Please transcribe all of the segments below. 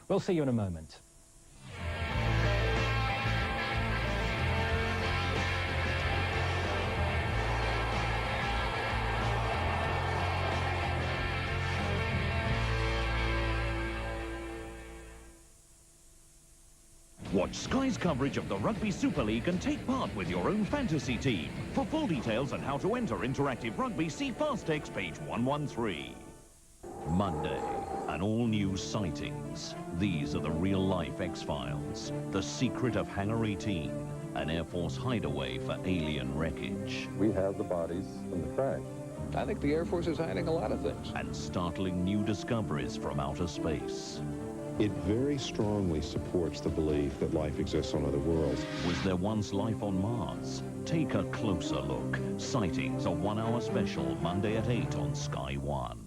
We'll see you in a moment. Watch Sky's coverage of the Rugby Super League and take part with your own fantasy team. For full details on how to enter interactive rugby, see Fastex page 113. Monday, an all-new Sightings. These are the real-life X-Files. The secret of Hangar 18, an Air Force hideaway for alien wreckage. We have the bodies from the crash. I think the Air Force is hiding a lot of things. And startling new discoveries from outer space. It very strongly supports the belief that life exists on other worlds. Was there once life on Mars? Take a closer look. Sightings, a 1-hour special, Monday at 8 on Sky One.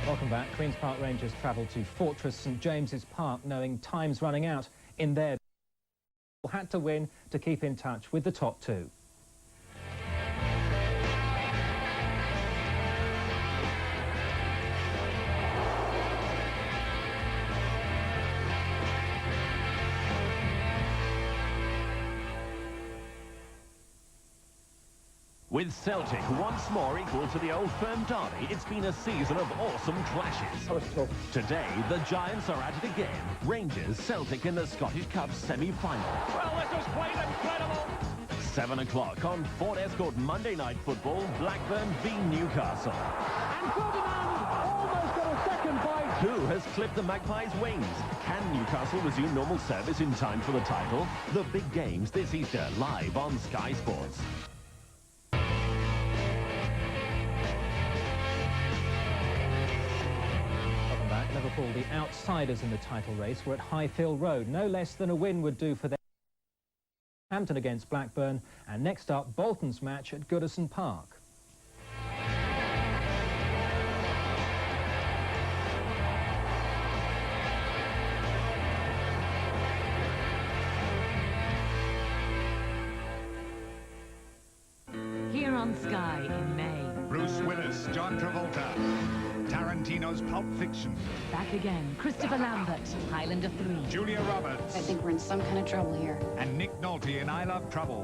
Welcome back. Queen's Park Rangers travel to Fortress St James's Park knowing time's running out in their... had to win to keep in touch with the top two. With Celtic once more equal to the Old Firm derby, it's been a season of awesome clashes. That was tough. Today, the Giants are at it again. Rangers, Celtic in the Scottish Cup semi-final. Well, this was quite incredible. 7 o'clock on Ford Escort Monday Night Football, Blackburn v Newcastle. And Ferdinand almost got a second bite. Who has clipped the Magpies' wings? Can Newcastle resume normal service in time for the title? The big games this Easter, live on Sky Sports. Liverpool, the outsiders in the title race, were at Highfield Road. No less than a win would do for them. Hampton against Blackburn, and next up, Bolton's match at Goodison Park. Here on Sky in May. Bruce Willis, John Travolta, Tarantino's Pulp Fiction. Back again, Christopher Lambert, Highlander 3. Julia Roberts. I think we're in some kind of trouble here. And Nick Nolte in I Love Trouble.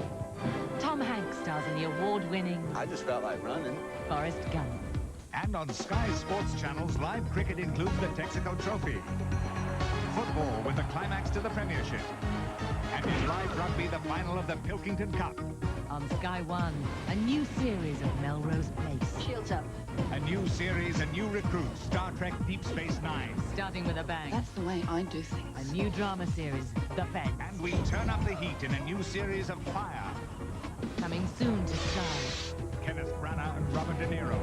Tom Hanks stars in the award-winning I just felt like running. Forrest Gump. And on Sky Sports Channel's live cricket includes the Texaco Trophy. Football with the climax to the Premiership. And in live rugby, the final of the Pilkington Cup. On Sky One, a new series of Melrose Place. Shields up. A new series, a new recruit, Star Trek Deep Space Nine. Starting with a bang. That's the way I do things. A new drama series, The Fence. And we turn up the heat in a new series of Fire. Coming soon to Sky. Kenneth Branagh and Robert De Niro.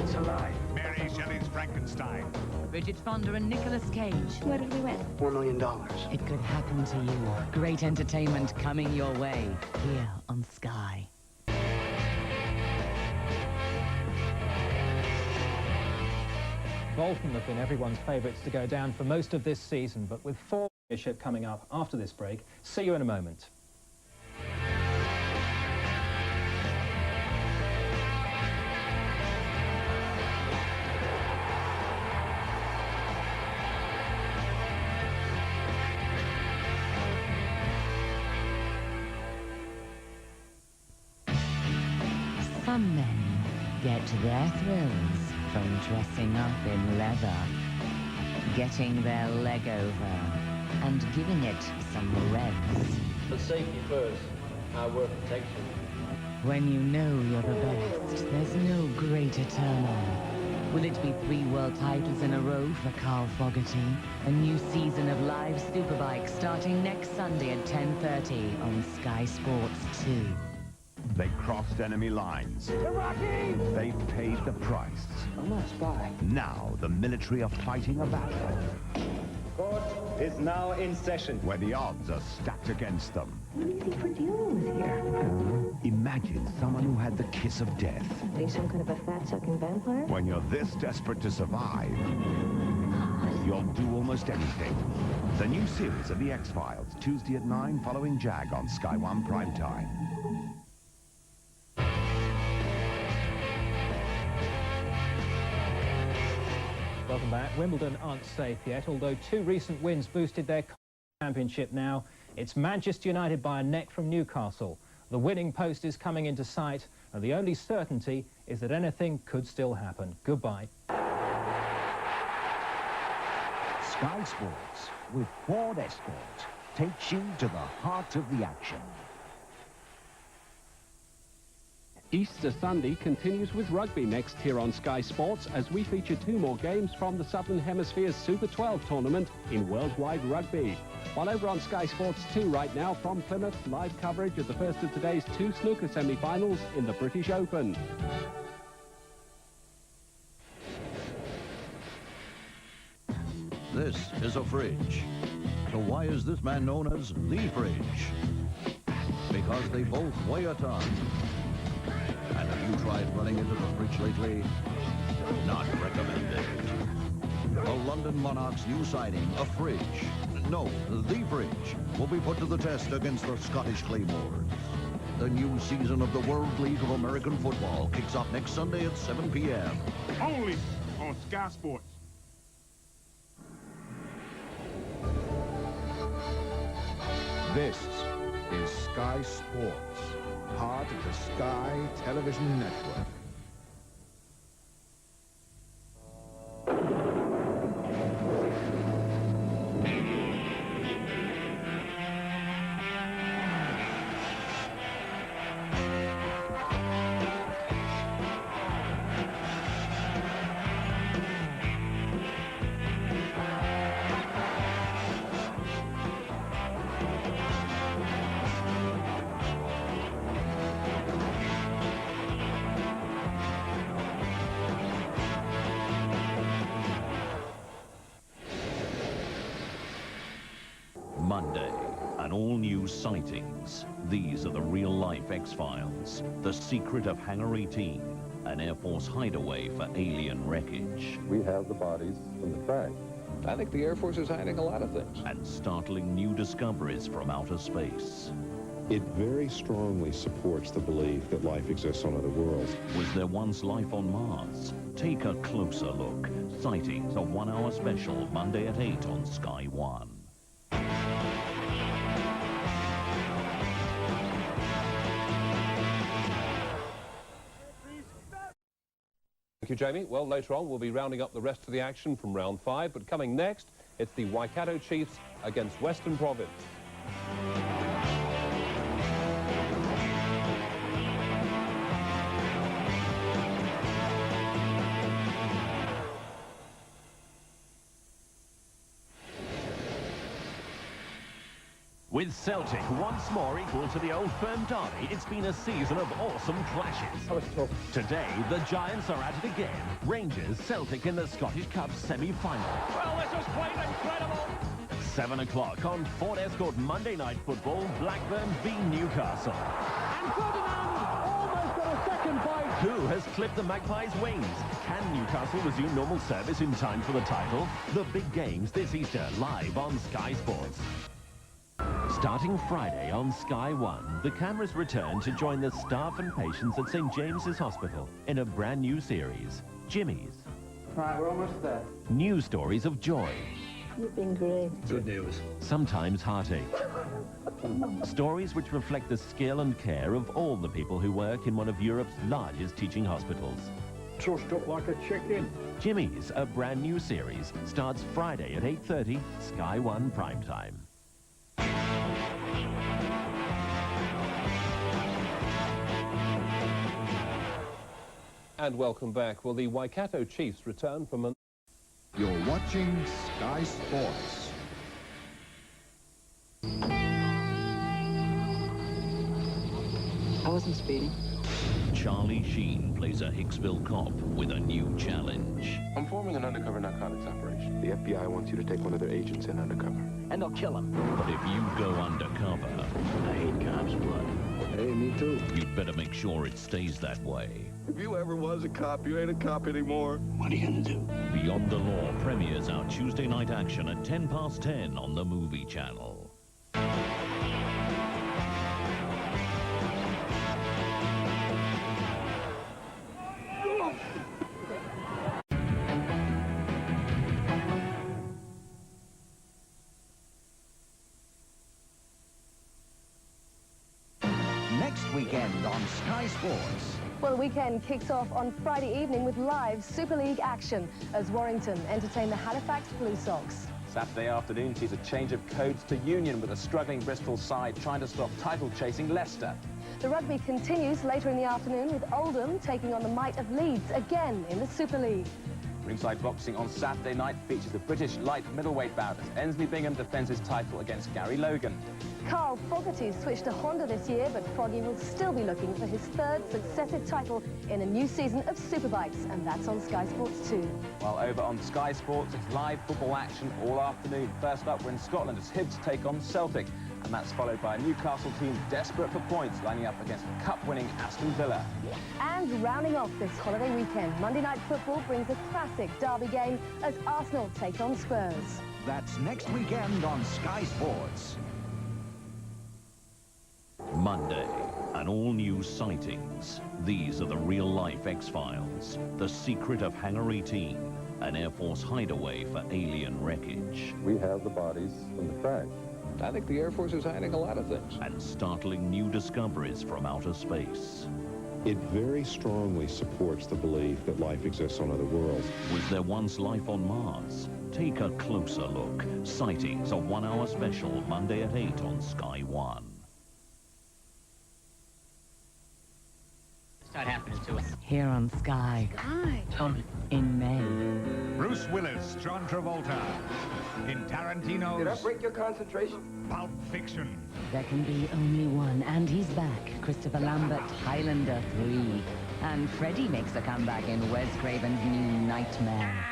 It's alive. Mary Shelley's Frankenstein. Bridget Fonda and Nicolas Cage. What did we win? $4 million. It could happen to you. Great entertainment coming your way here on Sky. Bolton have been everyone's favourites to go down for most of this season, but with four Premiership coming up after this break, see you in a moment. Some men get their thrills from dressing up in leather, getting their leg over, and giving it some revs. But safety first, hardware protection. When you know you're the best, there's no greater turn-on. Will it be 3 world titles in a row for Carl Fogarty? A new season of live Superbike starting next Sunday at 10:30 on Sky Sports 2. They crossed enemy lines. They paid the price. I'm not a spy. Now the military are fighting a battle Court is now in session. where the odds are stacked against them. What do you think we're dealing with here? Imagine someone who had the kiss of death. Are you some kind of a fat-sucking vampire? When you're this desperate to survive, you'll do almost anything. The new series of The X-Files, Tuesday at 9, following Jag on Sky One Primetime. Welcome back. Wimbledon aren't safe yet, although 2 recent wins boosted their championship now. It's Manchester United by a neck from Newcastle. The winning post is coming into sight, and the only certainty is that anything could still happen. Goodbye. Sky Sports with Ford Escort takes you to the heart of the action. Easter Sunday continues with rugby next here on Sky Sports as we feature 2 more games from the Southern Hemisphere's Super 12 tournament in worldwide rugby. While over on Sky Sports 2 right now from Plymouth, live coverage of the first of today's 2 snooker semi-finals in the British Open. This is a fridge. So why is this man known as the fridge? Because they both weigh a ton. And have you tried running into the fridge lately? Not recommended. The London Monarch's new siding, a fridge. No, the fridge, will be put to the test against the Scottish Claymores. The new season of the World League of American Football kicks off next Sunday at 7 p.m. Only on Sky Sports. This is Sky Sports, part of the Sky Television Network. Monday, an all-new sightings. These are the real-life X-Files. The secret of Hangar 18, an Air Force hideaway for alien wreckage. We have the bodies from the crash. I think the Air Force is hiding a lot of things. And startling new discoveries from outer space. It very strongly supports the belief that life exists on other worlds. Was there once life on Mars? Take a closer look. Sightings, a 1-hour special, Monday at 8 on Sky One. Thank you, Jamie. Well, later on, we'll be rounding up the rest of the action from round 5. But coming next, it's the Waikato Chiefs against Western Province. With Celtic once more equal to the Old Firm derby, it's been a season of awesome clashes. That was tough. Today, the Giants are at it again. Rangers, Celtic in the Scottish Cup semi-final. Well, this was quite incredible. 7 o'clock on Ford Escort Monday Night Football, Blackburn v Newcastle. And Ferdinand almost got a second bite. Who has clipped the Magpies' wings? Can Newcastle resume normal service in time for the title? The big games this Easter, live on Sky Sports. Starting Friday on Sky One, the cameras return to join the staff and patients at St. James's Hospital in a brand new series, Jimmy's. Right, we're almost there. New stories of joy. You've been great. Good news. Sometimes heartache. Stories which reflect the skill and care of all the people who work in one of Europe's largest teaching hospitals. Trussed up like a chicken. Jimmy's, a brand new series, starts Friday at 8:30, Sky One Primetime. And welcome back. Well, the Waikato Chiefs return from... You're watching Sky Sports. I wasn't speeding. Charlie Sheen plays a Hicksville cop with a new challenge. I'm forming an undercover narcotics operation. The FBI wants you to take one of their agents in undercover. And I'll kill him. But if you go undercover, I hate cops' blood. Hey, me too. you'd better make sure it stays that way. If you ever was a cop, you ain't a cop anymore. What are you gonna do? Beyond the Law premieres our Tuesday night action at 10:10 on the Movie Channel. Sky Sports. Well, the weekend kicks off on Friday evening with live Super League action as Warrington entertain the Halifax Blue Sox. Saturday afternoon sees a change of codes to Union with a struggling Bristol side trying to stop title-chasing Leicester. The rugby continues later in the afternoon with Oldham taking on the might of Leeds again in the Super League. Ringside Boxing on Saturday night features a British light middleweight bout as Ensley Bingham defends his title against Gary Logan. Carl Fogarty switched to Honda this year, but Froggy will still be looking for his third successive title in a new season of Superbikes, and that's on Sky Sports 2. While over on Sky Sports, it's live football action all afternoon. First up, we're in Scotland as Hibs take on Celtic, and that's followed by a Newcastle team desperate for points, lining up against cup-winning Aston Villa. And rounding off this holiday weekend, Monday Night Football brings a classic derby game as Arsenal take on Spurs. That's next weekend on Sky Sports. Monday, an all-new Sightings. These are the real-life X-Files. The secret of Hangar 18, an Air Force hideaway for alien wreckage. We have the bodies from the crash. I think the Air Force is hiding a lot of things. And startling new discoveries from outer space. It very strongly supports the belief that life exists on other worlds. Was there once life on Mars? Take a closer look. Sightings, a one-hour special, Monday at 8 on Sky One. Start happening to us. Here on Sky. Sky. Tell me. In May. Bruce Willis, John Travolta. In Tarantino's... Did I break your concentration? Pulp Fiction. There can be only one, and he's back. Christopher Lambert, Highlander 3. And Freddy makes a comeback in Wes Craven's new Nightmare.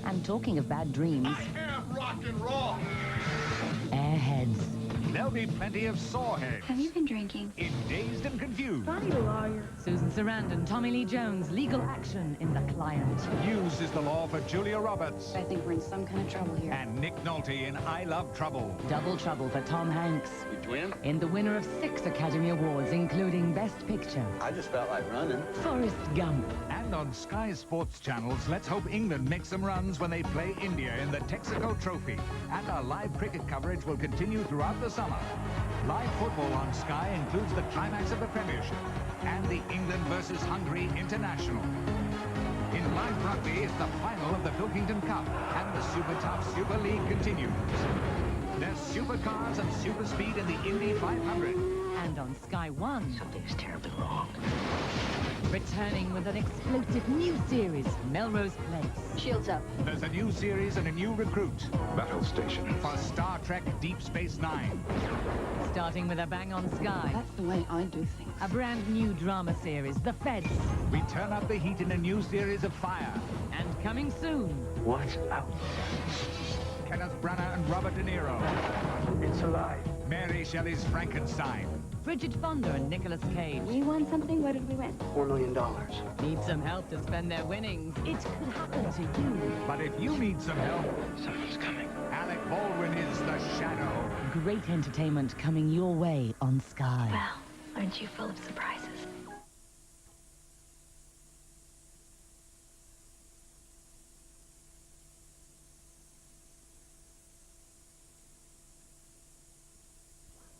And talking of bad dreams... I have rock and roll! Airheads. There'll be plenty of soreheads. Have you been drinking? In Dazed and Confused. Find a lawyer. Susan Sarandon, Tommy Lee Jones, legal action in The Client. News is the law for Julia Roberts. I think we're in some kind of trouble here. And Nick Nolte in I Love Trouble. Double trouble for Tom Hanks. You twin? In the winner of 6 Academy Awards, including Best Picture. I just felt like running. Forrest Gump. And on Sky Sports channels, let's hope England makes some runs when they play India in the Texaco Trophy. And our live cricket coverage will continue throughout the summer. Live football on Sky includes the climax of the Premiership and the England versus Hungary International. In live rugby, it's the final of the Pilkington Cup, and the Super Tough Super League continues. There's supercars and super speed in the Indy 500. And on Sky One, Something's terribly wrong. returning with an explosive new series, Melrose Place. Shields up. There's a new series and a new recruit. Battle station. For Star Trek Deep Space Nine. Starting with a bang on Sky. That's the way I do things. A brand new drama series, The Feds. We turn up the heat in a new series of Fire. And coming soon, What's out? Kenneth Branagh and Robert De Niro. It's alive. Mary Shelley's Frankenstein. Bridget Fonda and Nicolas Cage. We won something. What did we win? $4 million. Need some help to spend their winnings. It could happen to you. But if you need some help, Something's coming. Alec Baldwin is the Shadow. Great entertainment coming your way on Sky. Well, aren't you full of surprises?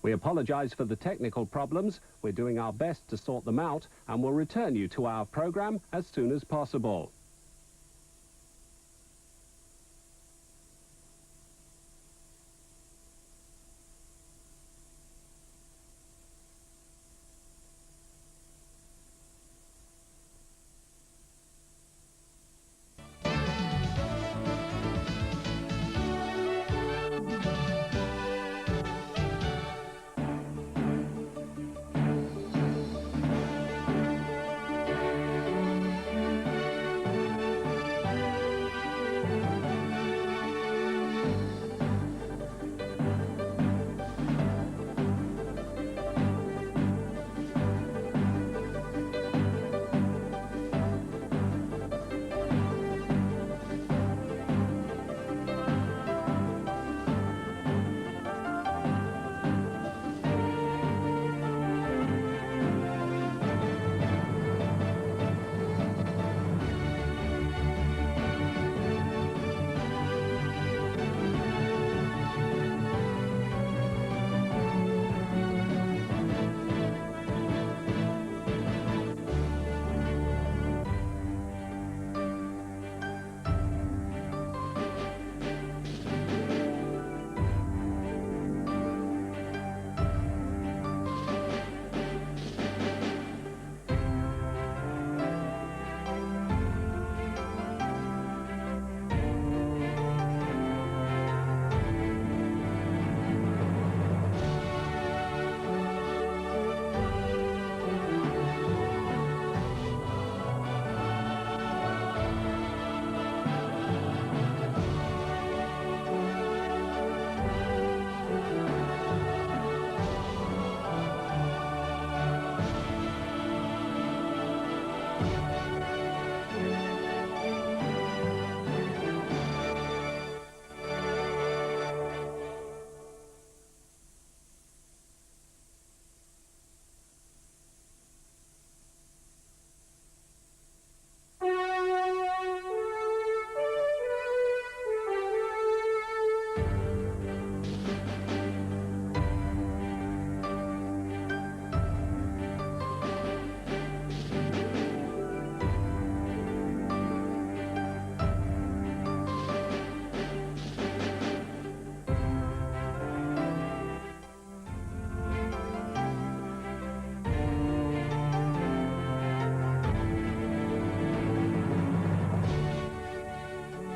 We apologize for the technical problems. We're doing our best to sort them out, and we'll return you to our program as soon as possible.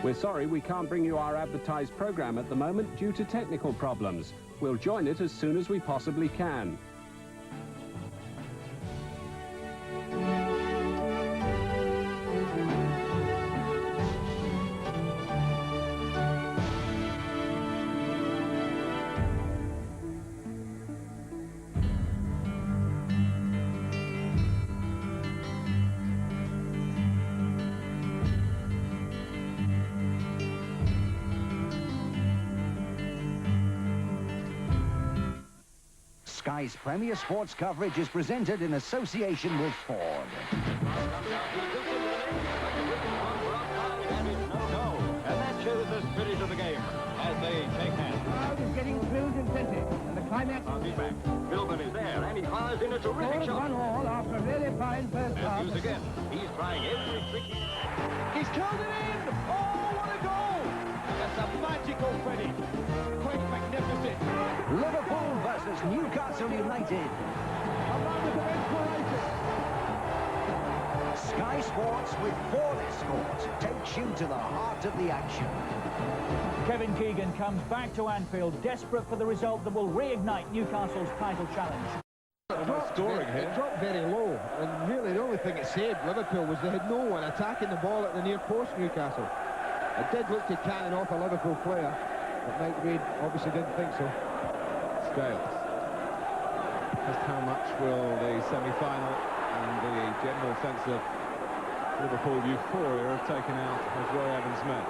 We're sorry we can't bring you our advertised programme at the moment due to technical problems. We'll join it as soon as we possibly can. Sky's Premier Sports coverage is presented in association with Ford. And that shows the spirit of the game as they take hands. The crowd is getting thrilled and plenty, and the climax... I'll be back. Philbin is there, and he fires in a terrific shot. 1-1 after a really fine first half. Matthews again. He's trying every trick. He's killed it in! Oh, what a goal! That's a magical Freddie. Quite magnificent. Liverpool versus Newcastle United. Sky Sports with Ford Escort takes you to the heart of the action. Kevin Keegan comes back to Anfield, desperate for the result that will reignite Newcastle's title challenge. It dropped very low, and really the only thing it saved Liverpool was they had no one attacking the ball at the near post, Newcastle. It did look to cannon off a Liverpool player, but Mike Reid obviously didn't think so. Scales. Just how much will the semi-final and the general sense of Liverpool euphoria have taken out of Roy Evans' men?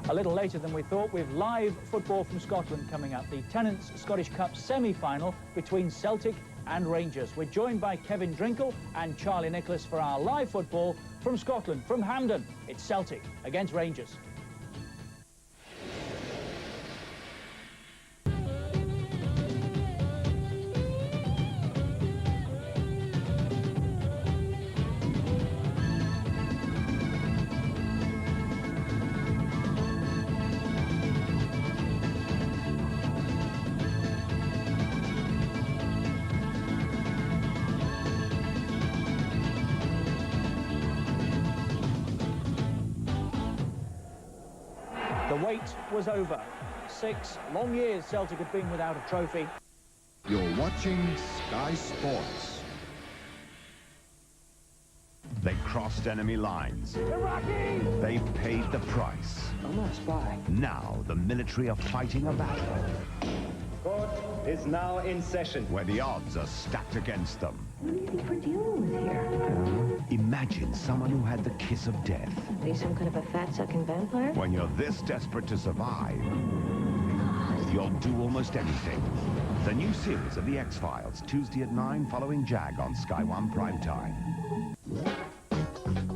A little later than we thought, with live football from Scotland coming up. The Tennent's Scottish Cup semi-final between Celtic and Rangers. We're joined by Kevin Drinkle and Charlie Nicholas for our live football from Scotland, from Hampden. It's Celtic against Rangers. The wait was over. 6 long years Celtic had been without a trophy. You're watching Sky Sports. They crossed enemy lines. They paid the price. I'm not a spy. Now the military are fighting a battle Court is now in session. where the odds are stacked against them. What do you think we're dealing with here? Imagine someone who had the kiss of death. Are you some kind of a fat-sucking vampire? When you're this desperate to survive, you'll do almost anything. The new series of The X-Files, Tuesday at 9, following Jag on Sky One Primetime.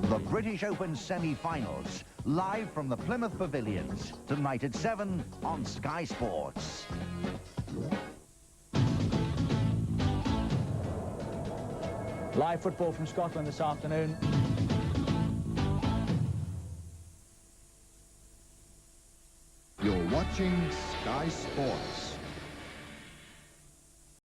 The British Open semi-finals, live from the Plymouth Pavilions, tonight at 7 on Sky Sports. Live football from Scotland this afternoon. You're watching Sky Sports.